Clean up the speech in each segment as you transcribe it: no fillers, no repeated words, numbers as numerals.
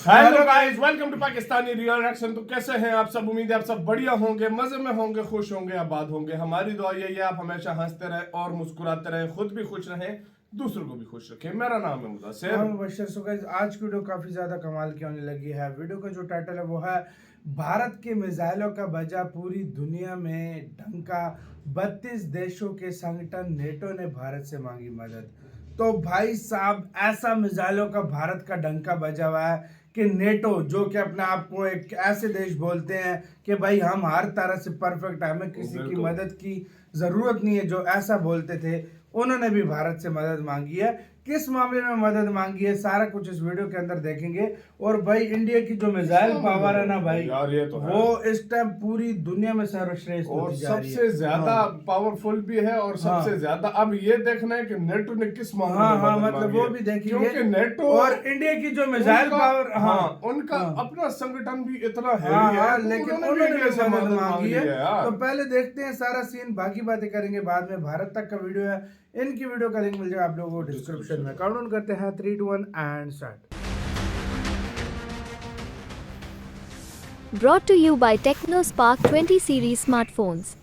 Hello guys, welcome to Pakistani real reaction. तो कैसे हैं आप सब? उम्मीद है आप सब बढ़िया होंगे, मजे में होंगे, खुश होंगे, आबाद होंगे। हमारी दुआ यही है आप हमेशा हंसते रहें और मुस्कुराते रहें, खुद भी खुश रहें, दूसरों को भी खुश रखें। मेरा नाम है मुदस्सिर। मुबशर। सो गाइस, आज की वीडियो काफ़ी ज़्यादा कमाल की होने लगी है। वीडियो का जो टाइटल है वो है भारत के मिसाइलों का बजा पूरी दुनिया में डंका, 32 देशों के संगठन नेटो ने भारत से मांगी मदद। तो भाई साहब, ऐसा मिसाइलों का भारत का डंका बजा हुआ है कि नेटो, जो कि अपने आप को एक ऐसे देश बोलते हैं कि भाई हम हर तरह से परफेक्ट है, हमें किसी की मदद की ज़रूरत नहीं है, जो ऐसा बोलते थे, उन्होंने भी भारत से मदद मांगी है। किस मामले में मदद मांगी है, सारा कुछ इस वीडियो के अंदर देखेंगे। और भाई, इंडिया की जो मिसाइल पावर है ना भाई, यार ये तो है। वो इस टाइम पूरी दुनिया में सर्वश्रेष्ठ और होती जा रही है। सबसे ज्यादा पावरफुल भी है और सबसे ज्यादा अब ये देखना है कि नेटो ने किस मामले में मदद मतलब मांगी वो है। भी देखेंगे, क्योंकि नेटो और इंडिया की जो मिसाइल पावर, उनका अपना संगठन भी इतना हैवी है, तो लेकिन उन्होंने भी भी मदद मदद मांगी है। यार। तो पहले देखते हैं सारा सीन, बाकी बातें करेंगे बाद में। भारत तक का वीडियो है, इनकी वीडियो का लिंक मिल जाएगा आप लोगों को डिस्क्रिप्शन में। काउंटडाउन करते हैं 3 2 1 and start. Brought to you by TechnoSpark 20 series smartphones.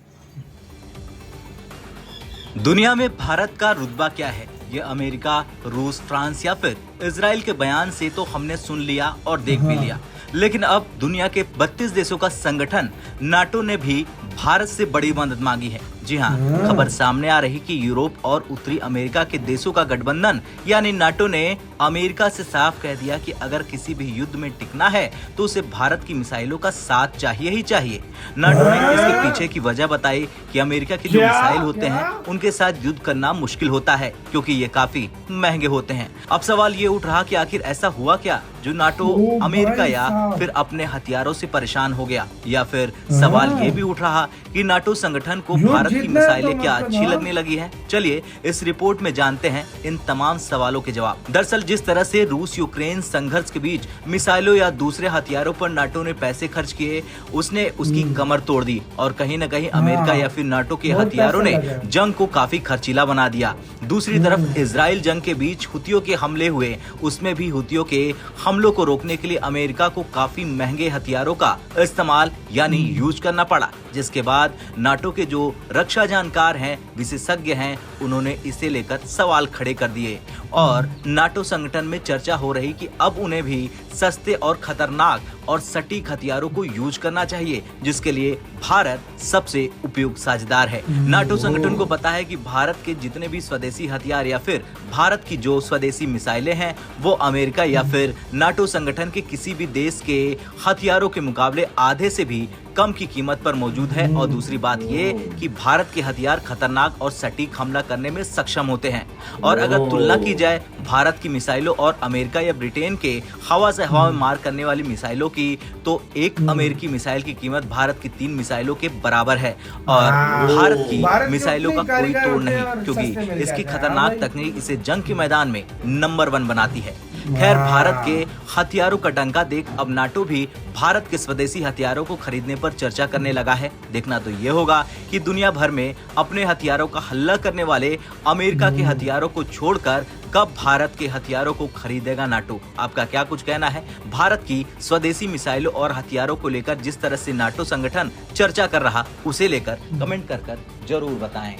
दुनिया में भारत का रुतबा क्या है, ये अमेरिका, रूस, फ्रांस या फिर इजराइल के बयान से तो हमने सुन लिया और देख भी लिया। लेकिन अब दुनिया के 32 देशों का संगठन नाटो ने भी भारत से बड़ी मदद मांगी है। जी हाँ, खबर सामने आ रही कि यूरोप और उत्तरी अमेरिका के देशों का गठबंधन यानी नाटो ने अमेरिका से साफ कह दिया कि अगर किसी भी युद्ध में टिकना है तो उसे भारत की मिसाइलों का साथ चाहिए ही चाहिए। नाटो ने इसके पीछे की वजह बताई कि अमेरिका के जो मिसाइल होते हैं उनके साथ युद्ध करना मुश्किल होता है, क्योंकि ये काफी महंगे होते हैं। अब सवाल ये उठ रहा कि आखिर ऐसा हुआ क्या जो नाटो अमेरिका या फिर अपने हथियारों से परेशान हो गया, या फिर सवाल ये भी उठ रहा कि नाटो संगठन को भारत की मिसाइलें क्या अच्छी लगने लगी है। चलिए इस रिपोर्ट में जानते हैं इन तमाम सवालों के जवाब। दरअसल जिस तरह से रूस यूक्रेन संघर्ष के बीच मिसाइलों या दूसरे हथियारों पर नाटो ने पैसे खर्च किए, उसने उसकी कमर तोड़ दी और कहीं न कहीं अमेरिका या फिर नाटो के हथियारों ने जंग को काफी खर्चीला बना दिया। दूसरी तरफ इजराइल जंग के बीच हुतियों के हमले हुए, उसमें भी हुतियों के हमलों को रोकने के लिए अमेरिका को काफी महंगे हथियारों का इस्तेमाल यानी यूज करना पड़ा, जिसके बाद नाटो के जो रक्षा जानकार हैं, विशेषज्ञ हैं, उन्होंने इसे लेकर सवाल खड़े कर दिए। और नाटो संगठन में चर्चा हो रही कि अब उन्हें भी सस्ते और खतरनाक और सटीक हथियारों को यूज करना चाहिए, जिसके लिए भारत सबसे उपयुक्त साझेदार है। नाटो संगठन को पता है कि भारत के जितने भी स्वदेशी हथियार या फिर भारत की जो स्वदेशी मिसाइलें हैं वो अमेरिका या फिर नाटो संगठन के किसी भी देश के हथियारों के मुकाबले आधे से भी कम की कीमत पर मौजूद है। और दूसरी बात ये कि भारत के हथियार खतरनाक और सटीक हमला करने में सक्षम होते हैं। और अगर तुलना की जाए भारत की मिसाइलों और अमेरिका या ब्रिटेन के हवा से हवा में मार करने वाली मिसाइलों की, तो एक अमेरिकी मिसाइल की कीमत भारत की 3 मिसाइलों के बराबर है। और भारत की मिसाइलों का कोई तोड़ नहीं, क्योंकि इसकी खतरनाक तकनीक इसे जंग के मैदान में नंबर 1 बनाती है। खैर, भारत के हथियारों का डंका देख अब नाटो भी भारत के स्वदेशी हथियारों को खरीदने पर चर्चा करने लगा है। देखना तो ये होगा कि दुनिया भर में अपने हथियारों का हल्ला करने वाले अमेरिका के हथियारों को छोड़कर कब भारत के हथियारों को खरीदेगा नाटो। आपका क्या कुछ कहना है? भारत की स्वदेशी मिसाइलों और हथियारों को लेकर जिस तरह से नाटो संगठन चर्चा कर रहा, उसे लेकर कमेंट कर जरूर बताएं।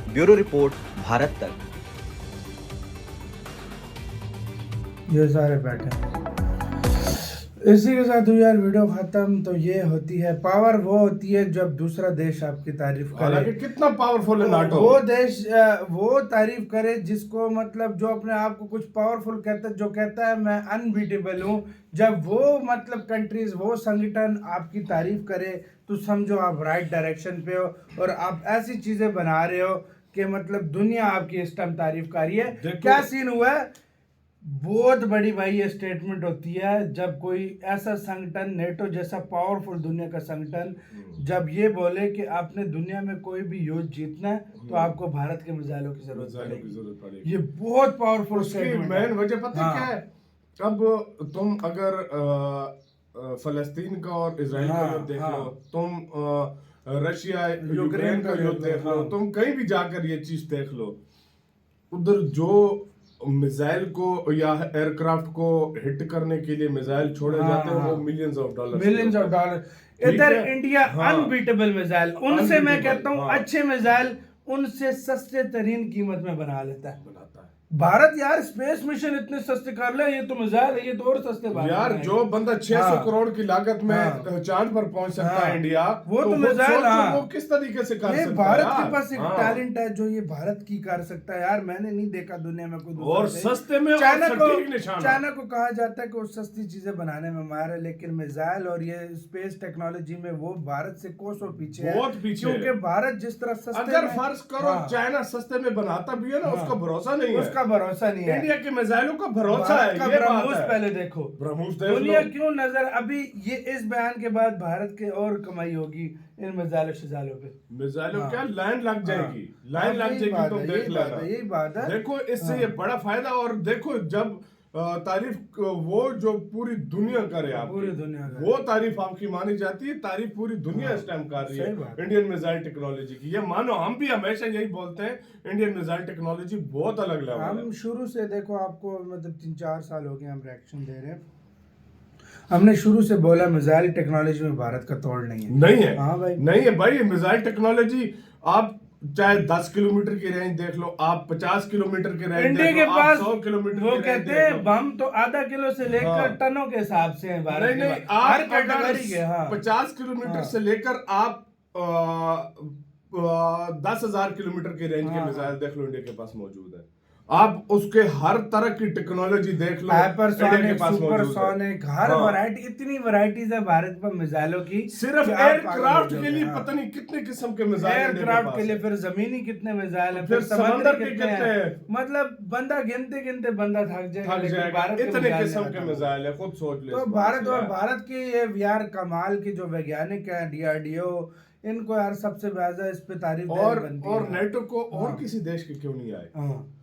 ब्यूरो रिपोर्ट, भारत तक। ये सारे बैठे हैं। इसी के साथ यार वीडियो खत्म। तो ये होती है पावर, वो होती है जब दूसरा देश आपकी तारीफ करे। कितना पावरफुल है नाटो। वो देश वो तारीफ करे जिसको, मतलब जो अपने आप को कुछ पावरफुल कहता है, जो कहता है मैं अनबीटेबल हूँ। जब वो मतलब कंट्रीज, वो संगठन आपकी तारीफ करे तो समझो आप राइट डायरेक्शन पे हो और आप ऐसी चीजें बना रहे हो कि मतलब दुनिया आपकी इस टाइम तारीफ कर रही है। क्या सीन हुआ है? बहुत बड़ी भाई ये स्टेटमेंट होती है जब कोई ऐसा संगठन, नेटो जैसा पावरफुल दुनिया का संगठन, जब ये बोले कि आपने दुनिया में कोई भी युद्ध जीतना है तो आपको भारत के मिसाइलों की जरूरत पड़ेगी। ये बहुत पावरफुल स्टेटमेंट है। मेन वजह पता क्या है? अब तुम अगर फलस्तीन का और इजराइल का युद्ध देख लो, तुम रशिया यूक्रेन का युद्ध देख लो, तुम कहीं भी जाकर ये चीज देख लो, उधर जो मिसाइल को या एयरक्राफ्ट को हिट करने के लिए मिसाइल छोड़े जाते हैं, वो मिलियंस ऑफ डॉलर। इधर है? इंडिया हाँ। अनबीटेबल मिसाइल, उनसे मैं Unbeatable, कहता हूँ हाँ। अच्छे मिसाइल उनसे सस्ते तरीन कीमत में बना लेता है बनाता है। भारत। यार स्पेस मिशन इतने सस्ते कर ले, ये तो मिसाइल है, ये तो और सस्ते भारत यार बनाएंगे। जो बंदा 600 हाँ। करोड़ की लागत में हाँ। चांद पर पहुंच सकता हाँ। है इंडिया, वो तो खुद मिसाइल, सोचो हाँ। वो किस तरीके से कर ये सकता भारत है के यार। पास एक हाँ। टैलेंट है जो ये भारत की कर सकता है यार। मैंने नहीं देखा दुनिया में कोई दूसरा और देश। सस्ते में और चाइना सटीक निशाना। चाइना को कहा जाता है कि वो सस्ती चीजें बनाने में माहिर है, लेकिन मिसाइल और ये स्पेस टेक्नोलॉजी में वो भारत से कोसों पीछे है। बहुत पीछे है। क्योंकि भारत जिस तरह सस्ते अगर में- फर्ज करो हाँ। चाइना सस्ते में बनाता भी है ना, उसका भरोसा नहीं है। उसका भरोसा नहीं है। इंडिया के मिसाइलों का भरोसा है, भारत का ये बात ब्रह्मोस है। पहले देखो, ब्रह्मोस देख दुनिया लो। क्यों नजर अभी ये इस बयान के बाद भारत के और कमाई होगी इन मिसाइलों शिजालों पे। मिसाइलों हाँ। क्या लाइन लग जाएगी, लाइन हाँ, लग यही जाएगी, बात तुम है, देख यही बात लेना। है, यही बात है। देखो इससे हाँ। ये बड़ा फायदा। और देखो जब तारीफ वो जो पूरी दुनिया करे आपकी, पूरी दुनिया करे। वो तारीफ आपकी मानी जाती है। तारीफ पूरी दुनिया इस टाइम कर रही सही बात है है। इंडियन मिसाइल टेक्नोलॉजी की। ये मानो हम भी हमेशा यही बोलते हैं, इंडियन मिसाइल टेक्नोलॉजी बहुत अलग लेवल है। हम शुरू से देखो आपको मतलब 3-4 साल हो गए हम रिएक्शन दे रहे हैं। हमने शुरू से बोला मिसाइल टेक्नोलॉजी में भारत का तोड़ नहीं है। नहीं है, हाँ भाई। नहीं है भाई। मिसाइल टेक्नोलॉजी आप चाहे 10 किलोमीटर की रेंज देख लो, आप 50 किलोमीटर की रेंज इंडिया देख के लो, आप पास 100 किलोमीटर वो की रेंज कहते देख हैं लो। बम तो आधा किलो से लेकर हाँ। टनों के हिसाब से है भारत नहीं के नहीं, पास। हर आप कैटेगरी के। हाँ 50 किलोमीटर हाँ। से लेकर आप 10,000 किलोमीटर की रेंज के हाँ, मिसाइल देख लो, इंडिया के पास मौजूद है। आप उसके हर तरह की टेक्नोलॉजी देख लो, इंडिया के हाइपरसोनिक, पास मौजूद है। सुपरसोनिक, हर हाँ। वैरायटी, इतनी वैरायटीज है भारत पर मिसाइलों की। सिर्फ कि आप एयरक्राफ्ट पागल हो के लिए जाओगे। पता नहीं कितने किस्म के मिसाइल इंडिया एयरक्राफ्ट के लिए, है। फिर जमीनी कितने मिसाइल है, फिर समंदर के कितने कितने हैं। हैं। मतलब बंदा गिनते गिनते बंदा थक जाएगा, थक लेकिन जाएगा, भारत के इतने मिसाइल किस्म नहीं के खत्म मिसाइल है, खुद सोच लो तो इस बात भारत से और यार। भारत के ये यार कमाल के जो वैज्ञानिक हैं DRDO, इनको यार सबसे ज्यादा इस पे तारीफ और बनती और है। नेटो को और हाँ। किसी देश के क्यों नहीं आए? हाँ।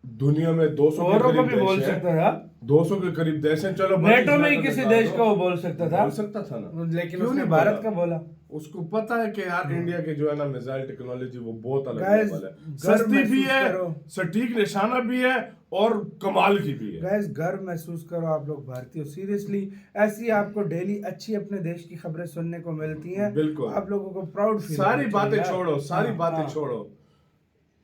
दुनिया में 200 के औरों को करीब भी बोल देश हैं। सकता था, 200 के करीब देश हैं। चलो नेटो में ही 32 किसी निकाल देश दो। का वो बोल सकता था, बोल सकता था ना, लेकिन क्यों उसने नहीं भारत बोला? का बोला। उसको पता है कि यार इंडिया के जो है ना मिसाइल टेक्नोलॉजी वो बहुत अलग Guys, लेवल है, गर्व सस्ती भी महसूस है, करो। सटीक निशाना भी है और कमाल की भी है। गाइस गर्व महसूस करो आप लोग भारतीय हो। सीरियसली ऐसी आपको डेली अच्छी अपने देश की खबरें सुनने को मिलती हैं। बिल्कुल। आप लोगों को प्राउड फील सारी बातें छोड़ो, सारी बातें हाँ। छोड़ो।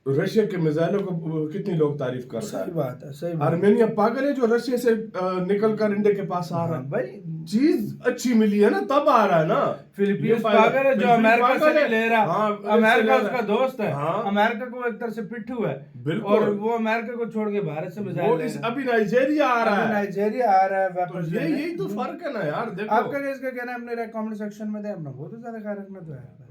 रशिया के मिसाइलों को कितनी लोग तारीफ कर रहे सही हैं। बात है, सही बात है। आर्मेनिया पागल है जो रशिया से निकल कर इंडिया के पास आ रहा हाँ है। भाई, चीज अच्छी मिली है ना, तब आ रहा है ना। फिलीपींस ये फायदा- पागल है जो फिलीपींस अमेरिका से पागल नहीं है। ले रहा। हाँ, अमेरिका इससे ले उसका रहा। दोस्त है। हाँ। अमेरिका को एक तरह से पिट्ठू है, बिल्कुल। और वो अमेरिका को छोड़ के भारत से वो मिसाइल ले इस रहा है। अभी नाइजीरिया आ रहा अभी है। नाइजीरिया आ रहा है तो वापस ये लेने। यही तो फर्क है ना यार। देखो आपका इसका कहना है अपने कमेंट सेक्शन में दे, अपना बहुत ज्यादा ख्याल रखना तो है।